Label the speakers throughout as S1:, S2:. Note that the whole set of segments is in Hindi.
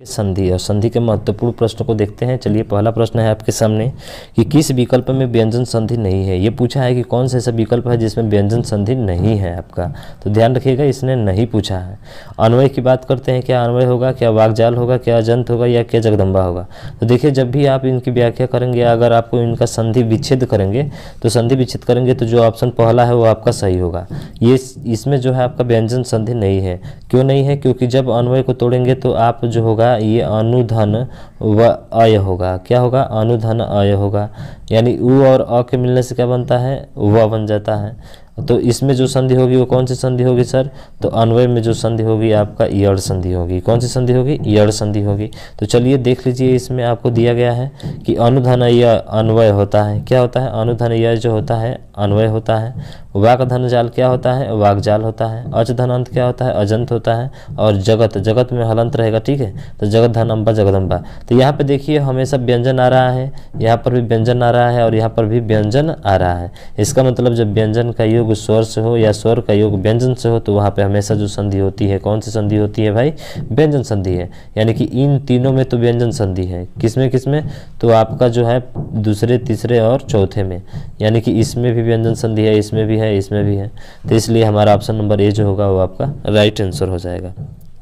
S1: संधि और संधि के महत्वपूर्ण प्रश्न को देखते हैं। चलिए, पहला प्रश्न है आपके सामने कि किस विकल्प में व्यंजन संधि नहीं है। ये पूछा है कि कौन सा ऐसा विकल्प है जिसमें व्यंजन संधि नहीं है आपका। तो ध्यान रखिएगा, इसने नहीं पूछा है। अन्वय की बात करते हैं, क्या अन्वय होगा, क्या वाग्जाल होगा, क्या अजंत होगा या क्या जगदम्बा होगा। तो देखिए, जब भी आप इनकी व्याख्या करेंगे, अगर आपको इनका संधि विच्छेद करेंगे तो संधि विच्छेद करेंगे तो जो ऑप्शन पहला है वो आपका सही होगा। ये इसमें जो है आपका व्यंजन संधि नहीं है। क्यों नहीं है? क्योंकि जब अन्वय को तोड़ेंगे तो आप जो होगा ये अनुधन व अय होगा। क्या होगा? अनुधन अय होगा। यानी उ और अ के मिलने से क्या बनता है? व बन जाता है। तो इसमें जो संधि होगी वो कौन सी संधि होगी सर? तो अन्वय में जो संधि होगी आपका यड़ संधि होगी। कौन सी संधि होगी? यड़ संधि होगी। तो चलिए देख लीजिए, इसमें आपको दिया गया है कि अनुधन य अन्वय होता है। क्या होता है? अनुधन य जो होता है अन्वय होता है। वाक धन जाल क्या होता है? वाग्जाल होता है। अच धन अंत क्या होता है? अजंत होता है। और जगत, जगत में हलंत रहेगा, ठीक है। तो जगत धन अम्बा जगदम्बा। तो यहाँ पे देखिए हमेशा व्यंजन आ रहा है, यहाँ पर भी व्यंजन आ रहा है और यहाँ पर भी व्यंजन आ रहा है। इसका मतलब जब व्यंजन का योग स्वर से हो या स्वर का योग व्यंजन से हो तो वहाँ पे हमेशा जो संधि होती है, कौन सी संधि होती है भाई? व्यंजन संधि है। यानी कि इन तीनों में तो व्यंजन संधि है। किसमें किसमें? तो आपका जो है दूसरे, तीसरे और चौथे में। यानी कि इसमें भी व्यंजन संधि है, इसमें भी है, इसमें भी है। तो इसलिए हमारा ऑप्शन नंबर ए जो होगा वो आपका राइट आंसर हो जाएगा।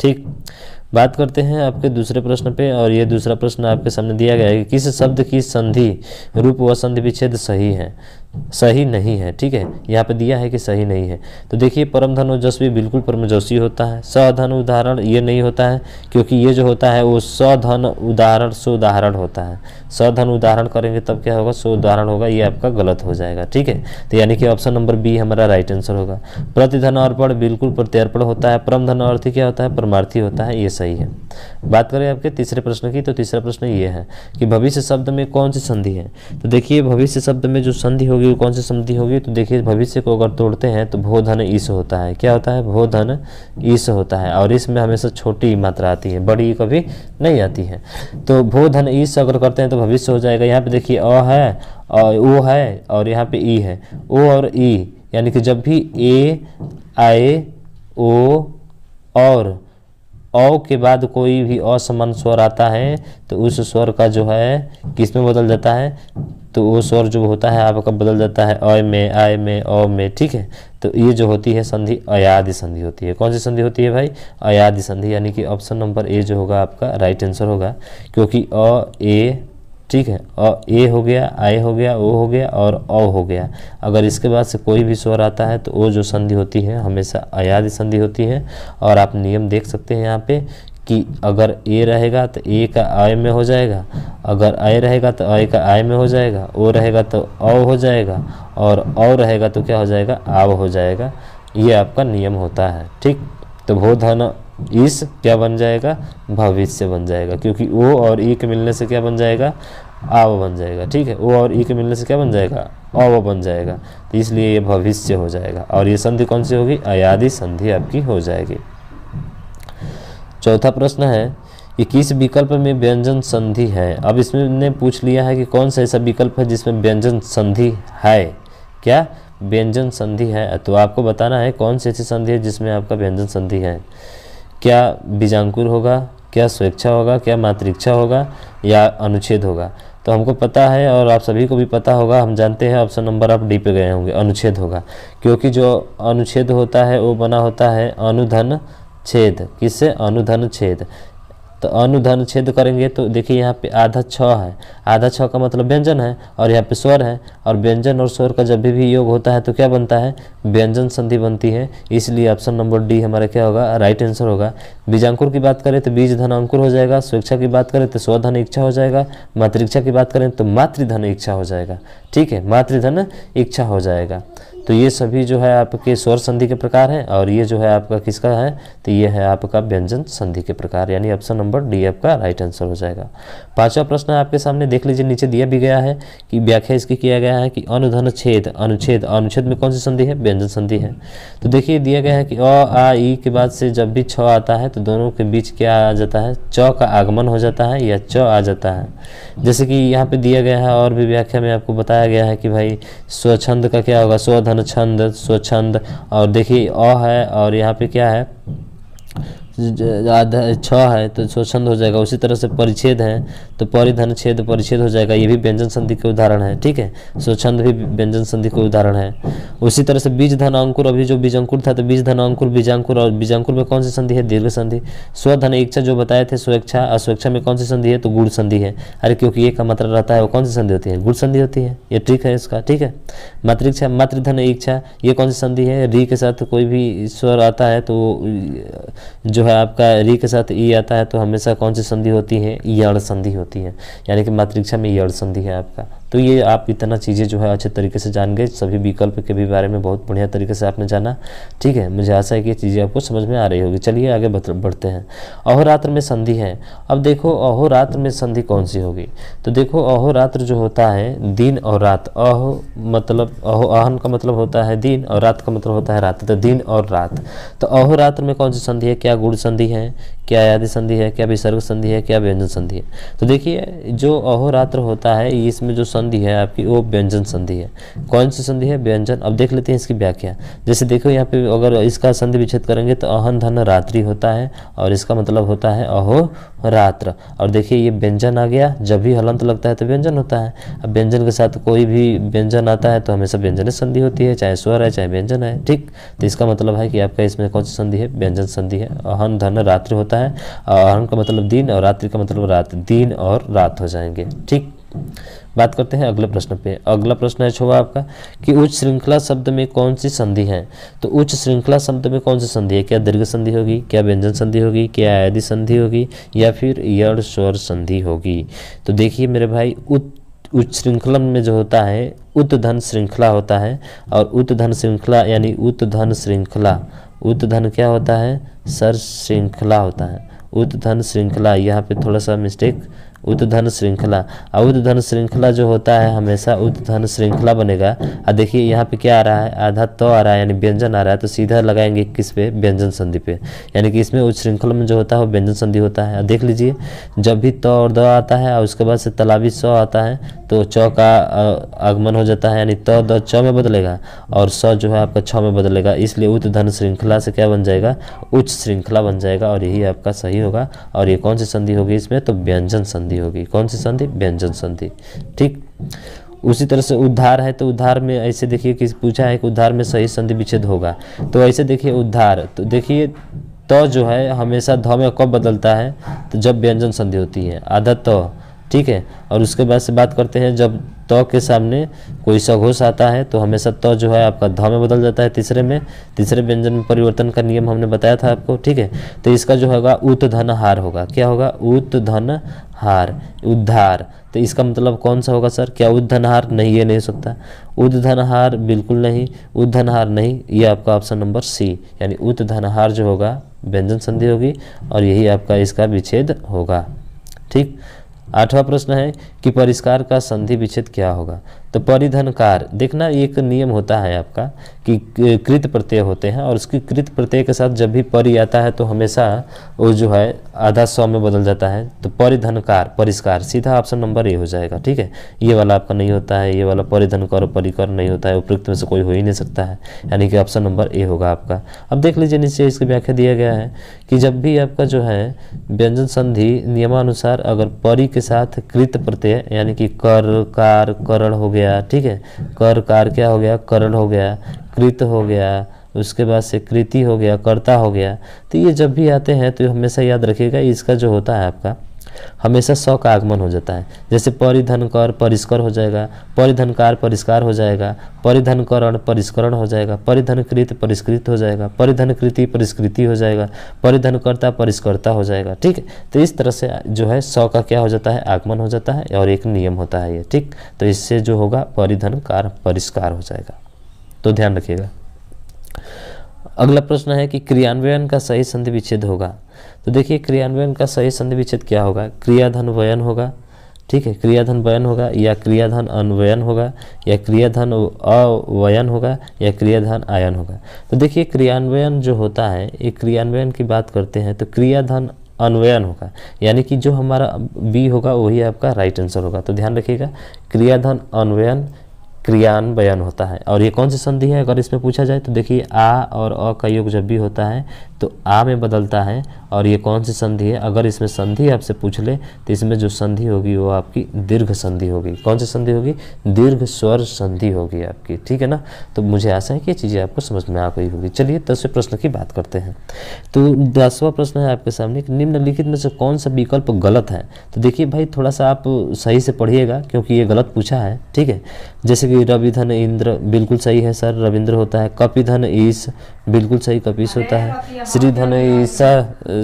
S1: ठीक, बात करते हैं आपके दूसरे प्रश्न पे। और ये दूसरा प्रश्न आपके सामने दिया गया है कि किस शब्द की संधि रूप व संधि विच्छेद सही है, सही नहीं है। ठीक है, यहाँ पे दिया है कि सही नहीं है। तो देखिए, परम धन ओजस्वी बिल्कुल परमजस्वी होता है। सधन उदाहरण ये नहीं होता है, क्योंकि ये जो होता है वो सधन उदाहरण सोदाहरण होता है। सधन उदाहरण करेंगे तब क्या होगा? सोदाहरण होगा। ये आपका गलत हो जाएगा। ठीक है, तो यानी कि ऑप्शन नंबर बी हमारा राइट आंसर होगा। प्रतिधन अर्पण बिल्कुल प्रत्यर्पण होता है। परम धन अर्थी क्या होता है? परमार्थी होता है। ये सही है। बात करें आपके तीसरे प्रश्न की, तो तीसरा प्रश्न ये है कि भविष्य शब्द में कौन सी संधि है। तो देखिए, भविष्य शब्द में जो संधि होगी वो कौन सी संधि होगी? तो देखिए, भविष्य को अगर तोड़ते हैं तो भो धन ईस होता है। क्या होता है? भो धन ईस होता है। और इसमें हमेशा छोटी मात्रा आती है, बड़ी कभी नहीं आती है। तो भो धन ईस अगर करते हैं तो भविष्य हो जाएगा। यहाँ पे देखिए अ है और ओ है और यहाँ पे ई है। ओ और ई, यानी कि जब भी ए आए, ओ और औ के बाद कोई भी असमान स्वर आता है तो उस स्वर का जो है किस में बदल जाता है? तो वो स्वर जो होता है आपका बदल जाता है अय में, आय में, औ में। ठीक है, तो ये जो होती है संधि अयादि संधि होती है। कौन सी संधि होती है भाई? अयादि संधि। यानी कि ऑप्शन नंबर ए जो होगा आपका राइट आंसर होगा, क्योंकि अ ए, ठीक है, और ए हो गया, आए हो गया, ओ हो गया और औ हो गया। अगर इसके बाद से कोई भी स्वर आता है तो वो जो संधि होती है हमेशा अयादि संधि होती है। और आप नियम देख सकते हैं यहाँ पे कि अगर ए रहेगा तो ए का आय में हो जाएगा, अगर आय रहेगा तो आय का आय में हो जाएगा, ओ रहेगा तो औ हो जाएगा और औ रहेगा तो क्या हो जाएगा? आव हो जाएगा। ये आपका नियम होता है। ठीक, तो भो धन इस क्या बन जाएगा? भविष्य बन जाएगा, क्योंकि ओ और ई के मिलने से क्या बन जाएगा? आव बन जाएगा। ठीक है, ओ और ई के मिलने से क्या बन जाएगा? अव बन जाएगा। तो इसलिए ये भविष्य हो जाएगा। और ये संधि कौन सी होगी? अयादि संधि आपकी हो जाएगी। चौथा प्रश्न है कि किस विकल्प में व्यंजन संधि है। अब इसमें पूछ लिया है कि कौन सा ऐसा विकल्प है जिसमें व्यंजन संधि है। क्या व्यंजन संधि है? तो आपको बताना है कौन सी ऐसी संधि है जिसमें आपका व्यंजन संधि है। क्या बीजांकुर होगा, क्या स्वेच्छा होगा, क्या मातृक्षा होगा या अनुच्छेद होगा। तो हमको पता है और आप सभी को भी पता होगा, हम जानते हैं, ऑप्शन नंबर आप डी पे गए होंगे, अनुच्छेद होगा। क्योंकि जो अनुच्छेद होता है वो बना होता है अनुधन छेद। किससे? अनुधन छेद। तो अनुधन छेद करेंगे तो देखिए यहाँ पे आधा छ है, आधा छ का मतलब व्यंजन है और यहाँ पे स्वर है। और व्यंजन और स्वर का जब भी योग होता है तो क्या बनता है? व्यंजन संधि बनती है। इसलिए ऑप्शन नंबर डी हमारा क्या होगा? राइट आंसर होगा। बीजांकुर की बात करें तो बीज धन अंकुर हो जाएगा। स्वेच्छा की बात करें तो स्वधन इच्छा हो जाएगा। मातृक्षा की बात करें तो मातृधन इच्छा हो जाएगा। ठीक है, मातृधन इच्छा हो जाएगा। तो ये सभी जो है आपके स्वर संधि के प्रकार हैं और ये जो है आपका किसका है? तो ये है आपका व्यंजन संधि के प्रकार। यानी ऑप्शन नंबर डी आपका राइट आंसर हो जाएगा। पांचवा प्रश्न आपके सामने देख लीजिए, नीचे दिया भी गया है कि व्याख्या इसकी किया गया है कि अनुधन छेद, अनुच्छेद, अनुच्छेद में कौन सी संधि है? व्यंजन संधि है। तो देखिए दिया गया है कि अ आ ई के बाद से जब भी छ आता है तो दोनों के बीच क्या आ जाता है? च का आगमन हो जाता है या च आ जाता है। जैसे कि यहाँ पे दिया गया है और भी व्याख्या में आपको बताया गया है कि भाई स्वछंद का क्या होगा? स्वधन छंद, स्वछंद। और देखिए अ है और यहाँ पे क्या है? आधा 6 है तो स्वच्छंद हो जाएगा। उसी तरह से परिच्छेद है तो परिधन छेद परिच्छेद हो जाएगा, ये भी व्यंजन संधि के उदाहरण है। ठीक है, स्वच्छंद भी व्यंजन संधि के उदाहरण है। उसी तरह से बीज धन अंकुर, अभी जो बीजांकुर था तो बीज धन अंकुर बीजांकुर, और बीजांकुर में कौन सी संधि है? दीर्घ संधि। स्वधन इच्छा जो बताए थे स्वेच्छा, अस्वेच्छा में कौन सी संधि है? तो गुण संधि है। अरे क्योंकि एक का मात्रा रहता है वो कौन सी संधि होती है? गुण संधि होती है। ये ट्रिक है इसका। ठीक है, मातृइच्छा मातृधन इच्छा ये कौन सी संधि है? री के साथ कोई भी स्वर आता है तो जो है आपका री के साथ ई आता है तो हमेशा कौन सी संधि होती है? यण संधि होती है, यानी कि मातृइच्छा में यण संधि है आपका। तो ये आप इतना चीज़ें जो है अच्छे तरीके से जान गए, सभी विकल्प के भी बारे में बहुत बढ़िया तरीके से आपने जाना। ठीक है, मुझे आशा है कि ये चीज़ें आपको समझ में आ रही होगी। चलिए आगे बढ़ते हैं। अहोरात्र में संधि है। अब देखो अहोरात्र में संधि कौन सी होगी? तो देखो अहोरात्र जो होता है दिन और रात, अहो मतलब अहन का मतलब होता है दिन और रात का मतलब होता है रात, तो दिन और रात। तो अहोरात्र में कौन सी संधि है? क्या गुण संधि है, क्या आदि संधि है, क्या विसर्ग संधि है, क्या व्यंजन संधि है? तो देखिए जो अहोरात्र होता है इसमें जो संधि है आपकी वो व्यंजन संधि है। कौन सी संधि है? व्यंजन। अब देख लेते हैं इसकी व्याख्या। जैसे देखो यहाँ पे अगर इसका संधि विच्छेद करेंगे तो अहन धन रात्रि होता है और इसका मतलब होता है अहोरात्र। और देखिए ये व्यंजन आ गया, जब भी हलंत लगता है तो व्यंजन होता है। अब व्यंजन के साथ कोई भी व्यंजन आता है तो हमेशा व्यंजन संधि होती है, चाहे स्वर है चाहे व्यंजन है। ठीक, तो इसका मतलब है कि आपका इसमें कौन सी संधि है? व्यंजन संधि है। अहन धन रात्रि होता है, अहन का मतलब दिन और रात्रि का मतलब रात, दिन और रात हो जाएंगे। ठीक, बात करते हैं अगले प्रश्न पे। अगला प्रश्न है छोड़ा आपका कि उच्च श्रृंखला शब्द में कौन सी संधि है? तो उच्च श्रृंखला शब्द में कौन सी संधि है? क्या दीर्घ संधि होगी, क्या व्यंजन संधि होगी, क्या आदि संधि होगी, या फिर यण स्वर संधि होगी? तो देखिए मेरे भाई उच्च श्रृंखला में जो होता है उत्धन श्रृंखला होता है, और उत्धन श्रृंखला यानी उत्धन श्रृंखला, उत्धन क्या होता है? सर श्रृंखला होता है। उत्धन श्रृंखला, यहाँ पे थोड़ा सा मिस्टेक, उत्धन श्रृंखला। और उत्धन श्रृंखला जो होता है हमेशा उत्धन श्रृंखला बनेगा। और देखिए यहाँ पे क्या आ रहा है? आधा तो आ रहा है यानी व्यंजन आ रहा है, तो सीधा लगाएंगे किस पे? व्यंजन संधि पे। यानी कि इसमें उच्च श्रृंखला में जो होता है वो व्यंजन संधि होता है। देख लीजिए जब भी त और द आता है और उसके बाद से तलावी स आता है तो च का आगमन हो जाता है, यानी त द च में बदलेगा और स जो है आपका छ में बदलेगा। इसलिए उत्धन श्रृंखला से क्या बन जाएगा? उच्च श्रृंखला बन जाएगा, और यही आपका सही होगा। और ये कौन सी संधि होगी इसमें? तो व्यंजन संधि होगी। कौन सी संधि? व्यंजन संधि। ठीक, उसी तरह से उद्धार है तो उद्धार में ऐसे देखिए कि पूछा है कि उद्धार में सही संधि विच्छेद होगा, तो ऐसे देखिए उद्धार, तो देखिए तो जो है हमेशा ध में कब बदलता है? तो जब व्यंजन संधि होती है, आधा तो। ठीक है, और उसके बाद से बात करते हैं जब त के सामने कोई सघोष आता है तो हमेशा त जो है आपका ध में बदल जाता है। तीसरे व्यंजन में परिवर्तन का नियम हमने बताया था आपको। ठीक है, तो इसका जो होगा उत्धनहार होगा। क्या होगा? उत्धनहार, उद्धार। तो इसका मतलब कौन सा होगा सर? क्या उद्धनहार? नहीं, ये नहीं हो सकता। उद्धनहार बिल्कुल नहीं, उद्धनहार नहीं, ये आपका ऑप्शन नंबर सी, यानी उत्धनहार जो होगा व्यंजन संधि होगी, और यही आपका इसका विच्छेद होगा। ठीक, 8वां प्रश्न है कि परिष्कार का संधि विच्छेद क्या होगा? तो परिधनकार, देखना एक नियम होता है आपका कि कृत प्रत्यय होते हैं और उसकी कृत प्रत्यय के साथ जब भी परि आता है तो हमेशा वो जो है आधा सौ में बदल जाता है। तो परिधनकार, परिष्कार, सीधा ऑप्शन नंबर ए हो जाएगा। ठीक है, ये वाला आपका नहीं होता है, ये वाला परिधनकर और परिकर नहीं होता है, उपयुक्त में से कोई हो ही नहीं सकता है, यानी कि ऑप्शन नंबर ए होगा आपका। अब देख लीजिए नीचे इसकी व्याख्या दिया गया है कि जब भी आपका जो है व्यंजन संधि नियमानुसार अगर परि के साथ कृत प्रत्यय यानी कि कर, कार, करण हो गया। ठीक है, कर, कार क्या हो गया? करण हो गया, कृत हो गया, उसके बाद से कृति हो गया, कर्ता हो गया। तो ये जब भी आते हैं तो हमेशा याद रखिएगा इसका जो होता है आपका हमेशा स का आगमन हो जाता है। जैसे परिधनकर परिष्कर हो जाएगा, परिधनकार परिष्कार हो जाएगा, परिधनकरण परिष्करण हो जाएगा, परिधनकृत परिष्कृत हो जाएगा, परिधनकृति परिष्कृति हो जाएगा, परिधनकर्ता परिष्कर्ता हो जाएगा। ठीक है, तो इस तरह से जो है स का क्या हो जाता है? आगमन हो जाता है, और एक नियम होता है ये। ठीक, तो इससे जो होगा परिधनकार परिष्कार हो जाएगा, तो ध्यान रखिएगा। अगला प्रश्न है कि क्रियान्वयन का सही संधि विच्छेद होगा। तो देखिए क्रियान्वयन का सही संधि विच्छेद क्या होगा? क्रियाधन वयन होगा। ठीक है, क्रियाधन वयन होगा, या क्रियाधन अन्वयन होगा, या क्रियाधन अवयन होगा, या क्रियाधन आयन होगा। तो देखिए क्रियान्वयन जो होता है, एक क्रियान्वयन की बात करते हैं तो क्रियाधन अन्वयन होगा, यानी कि जो हमारा बी होगा वही आपका राइट आंसर होगा। तो ध्यान रखिएगा क्रियाधन अन्वयन क्रियान्वयन होता है। और ये कौन सी संधि है अगर इसमें पूछा जाए तो देखिए आ और अ का योग जब भी होता है तो आ में बदलता है। और ये कौन सी संधि है? अगर इसमें संधि आपसे पूछ ले तो इसमें जो संधि होगी वो आपकी दीर्घ संधि होगी। कौन सी संधि होगी? दीर्घ स्वर संधि होगी आपकी, ठीक है ना। तो मुझे आशा है कि ये चीज़ें आपको समझ में आ गई होगी। चलिए 10वें प्रश्न की बात करते हैं। तो 10वां प्रश्न है आपके सामने कि निम्नलिखित में से कौन सा विकल्प गलत है? तो देखिए भाई, थोड़ा सा आप सही से पढ़िएगा क्योंकि ये गलत पूछा है, ठीक है। जैसे कि रवि धन इंद्र, बिल्कुल सही है सर, रविंद्र होता है। कपि धन ईश, बिल्कुल सही, कपीश होता है। श्री धन ईसा,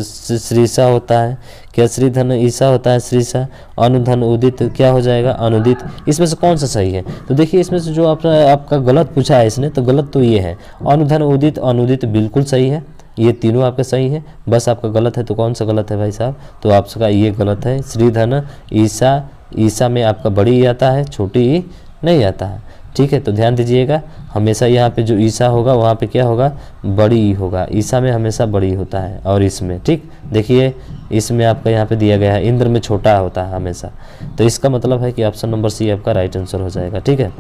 S1: श्रीसा होता है। क्या श्री धन ईसा होता है? श्रीसा। अनुधन उदित, क्या हो जाएगा? अनुदित। इसमें से कौन सा सही है? तो देखिए इसमें से जो आपका गलत पूछा है इसने, तो गलत तो ये है। अनुधन उदित, अनुदित बिल्कुल सही है। ये तीनों आपके सही हैं, बस आपका गलत है। तो कौन सा गलत है भाई साहब? तो आपका ये गलत है। श्रीधन ईसा, ईसा में आपका बड़ी ई आता है, छोटी ई नहीं आता है, ठीक है। तो ध्यान दीजिएगा, हमेशा यहाँ पे जो ईसा होगा वहाँ पे क्या होगा? बड़ी ई होगा। ईसा में हमेशा बड़ी होता है। और इसमें, ठीक, देखिए इसमें आपका यहाँ पे दिया गया है इंद्र में छोटा होता है हमेशा। तो इसका मतलब है कि ऑप्शन नंबर सी आपका राइट आंसर हो जाएगा, ठीक है।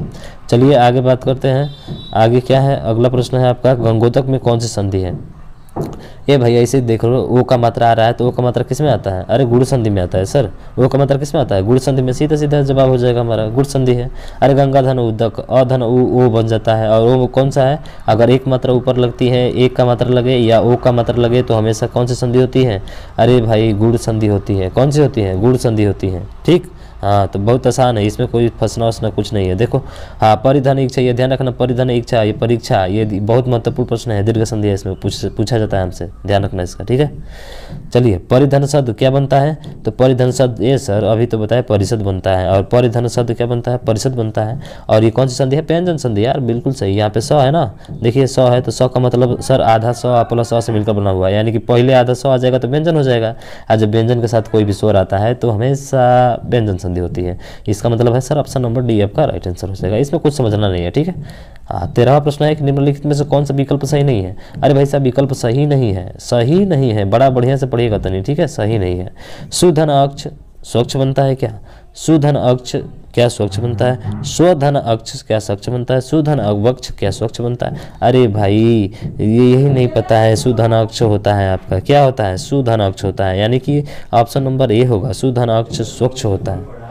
S1: चलिए आगे बात करते हैं। आगे क्या है? अगला प्रश्न है आपका, गंगोतक में कौन सी संधि है? ये भैया इसे देख लो, ओ का मात्रा आ रहा है तो ओ का मात्रा किस में आता है? अरे गुण संधि में आता है सर। ओ का मात्रा किस में आता है? गुण संधि में। सीधा सीधा जवाब हो जाएगा हमारा, गुण संधि है। अरे गंगा धन उदक, अधन ओ बन जाता है। और ओ कौन सा है? अगर एक मात्रा ऊपर लगती है, एक का मात्रा लगे या ओ का मात्रा लगे तो हमेशा कौन सी संधि होती है? अरे भाई गुण संधि होती है। कौन सी होती है? गुण संधि होती है, ठीक। हाँ, तो बहुत आसान है, इसमें कोई फंसना वसना कुछ नहीं है। देखो हाँ, परिधन इच्छा, ये ध्यान रखना, परिधन इच्छा, ये परीक्षा, ये बहुत महत्वपूर्ण प्रश्न है। दीर्घ संधि है, इसमें पूछा जाता है हमसे, ध्यान रखना इसका, ठीक है। चलिए, परिधन शब्द क्या बनता है? तो परिधन शब्द, ये सर अभी तो बताया परिषद बनता है। और परिधन शब्द क्या बनता है? परिषद बनता है। और ये कौन सी संधि है? व्यंजन संधि। यार बिल्कुल सही, यहाँ पे 100 है ना, देखिए 100 है तो 100 का मतलब सर आधा 100 प्लस 100 से मिलकर बना हुआ है, यानी कि पहले आधा 100 आ जाएगा तो व्यंजन हो जाएगा। और जब व्यंजन के साथ कोई भी स्वर आता है तो हमेशा व्यंजन संधि होती है। इसका मतलब है सर ऑप्शन नंबर डी आपका राइट आंसर हो जाएगा, इसमें कुछ समझना नहीं है, ठीक है। हाँ, 13वां प्रश्न है कि निम्नलिखित में से कौन सा विकल्प सही नहीं है? अरे भाई साहब विकल्प सही नहीं है, सही नहीं है, बड़ा बढ़िया से पढ़िएगा तनी, ठीक है। सही नहीं है। सुधन अक्ष स्वच्छ बनता है क्या? सुधन अक्ष क्या स्वच्छ बनता है? स्वधन अक्ष क्या स्वच्छ बनता है? सुधन अवक्ष क्या स्वच्छ बनता है? अरे भाई ये यही नहीं पता है, सुधन अक्ष होता है आपका, क्या होता है? सुधन अक्ष होता है, यानी कि ऑप्शन नंबर ए होगा, सुधन अक्ष स्वच्छ होता है,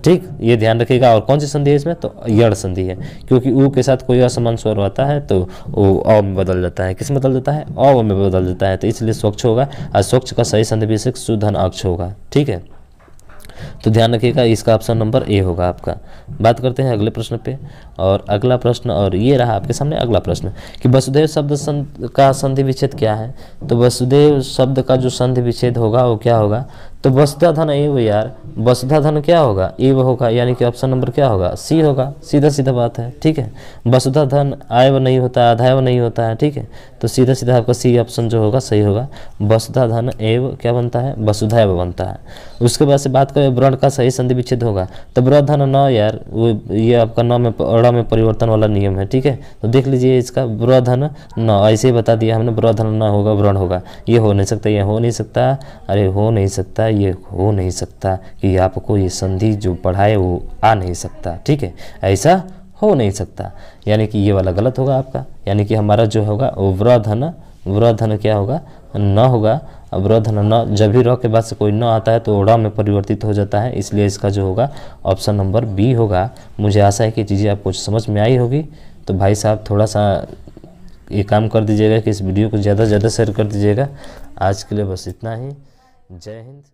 S1: ठीक। ये ध्यान रखिएगा। और कौन सी संधि है इसमें? तो यड़ संधि है, क्योंकि ऊ के साथ कोई असमान स्वर आता है तो वो अ में बदल जाता है। किस में बदल जाता है? अ में बदल जाता है, तो इसलिए स्वच्छ होगा। और स्वच्छ का सही संधि विशेषक सुधन अक्ष होगा, ठीक है। तो ध्यान रखिएगा, इसका ऑप्शन नंबर ए होगा आपका। बात करते हैं अगले प्रश्न पे। और अगला प्रश्न, और ये रहा आपके सामने अगला प्रश्न कि वसुदेव शब्द का संधि विच्छेद क्या है? तो वसुदेव शब्द का जो संधि विच्छेद होगा वो क्या होगा? तो वसुधा धन एव, यार वसुधा धन क्या होगा? एव होगा, यानी कि ऑप्शन नंबर क्या होगा? सी होगा, सीधा सीधा बात है, ठीक है। वसुधा धन आयव नहीं होता, अधायव नहीं होता है, ठीक है। तो सीधा सीधा आपका सी ऑप्शन जो होगा सही होगा। वसुधा धन एव क्या बनता है? वसुधैव बनता है। उसके बाद से बात करें व्रण का सही संधि विच्छेद होगा, तो व्रधन न, यार वो ये आपका न में ड़ में परिवर्तन वाला नियम है, ठीक है। तो देख लीजिए इसका व्रधन न, ऐसे ही बता दिया हमने, व्रधन न होगा व्रण होगा। ये हो नहीं सकता, ये हो नहीं सकता, अरे हो नहीं सकता, ये हो नहीं सकता कि आपको ये संधि जो पढ़ाए वो आ नहीं सकता, ठीक है। ऐसा हो नहीं सकता, यानी कि ये वाला गलत होगा आपका। यानी कि हमारा जो होगा वो व्रधन क्या होगा? न होगा। अब व्रधन न, जब भी र के बाद से कोई न आता है तो ड़ में परिवर्तित हो जाता है, इसलिए इसका जो होगा ऑप्शन नंबर बी होगा। मुझे आशा है कि चीज़ें आपको समझ में आई होगी। तो भाई साहब थोड़ा सा ये काम कर दीजिएगा कि इस वीडियो को ज़्यादा से ज़्यादा शेयर कर दीजिएगा। आज के लिए बस इतना ही। जय हिंद।